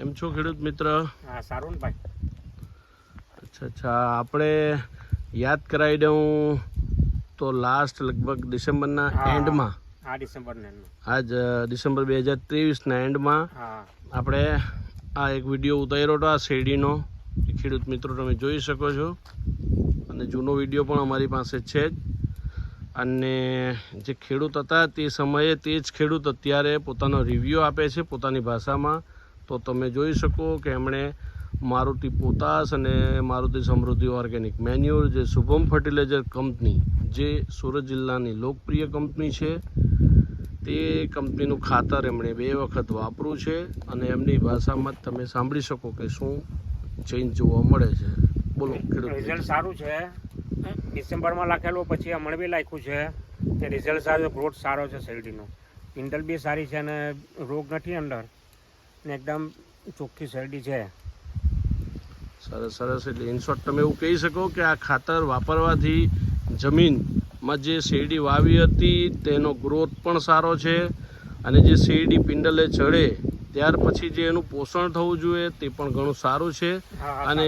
કેમ છો ખેડૂત મિત્ર? હા સારું ને ભાઈ. અચ્છા આપણે યાદ કરાવી દઉં તો લાસ્ટ લગભગ ડિસેમ્બરના એન્ડમાં, હા ડિસેમ્બરના આજ ડિસેમ્બર 2023ના એન્ડમાં આપણે આ એક વિડીયો ઉતાર્યો હતો આ શેરડીનો. ખેડૂત મિત્રો તમે જોઈ શકો છો અને જૂનો વિડીયો પણ અમારી પાસે છે જ. અને જે ખેડૂત હતા તે સમયે તે જ ખેડૂત અત્યારે પોતાનો રિવ્યૂ આપે છે પોતાની ભાષામાં. તો તમે જોઈ શકો કે એમણે મારુતિ પોતાસ અને મારુતિ સમૃદ્ધિ ઓર્ગેનિક મેન્યુર, જે શુભમ ફર્ટિલાઇઝર કંપની, જે સુરત જિલ્લાની લોકપ્રિય કંપની છે, તે કંપનીનું ખાતર એમણે 2 વખત વાપર્યું છે અને એમની ભાષામાં તમે સાંભળી શકો કે શું ચેન્જ જોવા મળે છે. બોલો ખેડૂત. રિઝલ્ટ સારું છે. ડિસેમ્બરમાં લખેલું, પછી હમણાં બી લખ્યું છે કે રિઝલ્ટ સારું, ગ્રોથ સારો છે શેરડીનો, પિંડલ બી સારી છે અને રોગ નથી અંદર ને એકદમ ચોખ્ખી શેરડી છે. સરસ સરસ. એટલે ઇન શોર્ટ તમે એવું કહી શકો કે આ ખાતર વાપરવાથી જમીનમાં જે શેરડી વાવી હતી તેનો ગ્રોથ પણ સારો છે અને જે શેરડી પિંડલે ચડે ત્યાર પછી જે એનું પોષણ થવું જોઈએ તે પણ ઘણું સારું છે. અને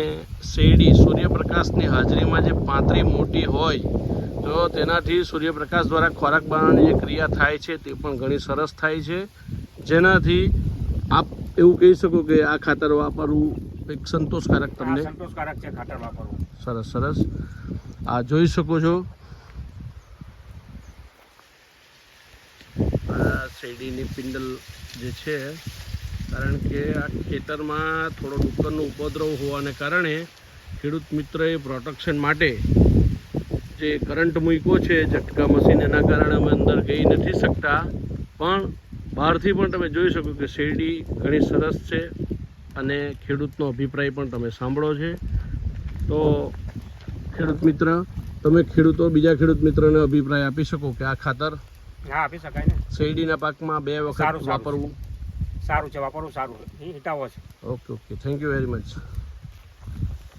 શેરડી સૂર્યપ્રકાશની હાજરીમાં જે પાતળી મોટી હોય તો તેનાથી સૂર્યપ્રકાશ દ્વારા ખોરાક બનાવવાની જે ક્રિયા થાય છે તે પણ ઘણી સરસ થાય છે, જેનાથી આપ એવું કહી શકો કે આ ખાતર વાપરવું એક સંતોષકારક તમને સંતોષકારક છે ખાતર વાપરવું. સરસ સરસ. આ જોઈ શકો છો આ શેરડીની પિંડલ જે છે, કારણ કે આ ખેતરમાં થોડો ડુક્કરનો ઉપદ્રવ હોવાને કારણે ખેડૂત મિત્રએ પ્રોટેક્શન માટે જે કરંટ મૂક્યો છે ઝટકા મશીન, એના કારણે અમે અંદર જઈ નથી શકતા, પણ બહારથી પણ તમે જોઈ શકો કે શેરડી ઘણી સરસ છે અને ખેડૂતનો અભિપ્રાય પણ તમે સાંભળો છે. તો ખેડૂત મિત્ર, તમે બીજા ખેડૂત મિત્રને અભિપ્રાય આપી શકો કે આ ખાતર આપી શકાય ને શેરડીના પાકમાં 2 વખત વાપરવું સારું છે, વાપરવું સારું હિતાવો છે. Okay okay, thank you very much.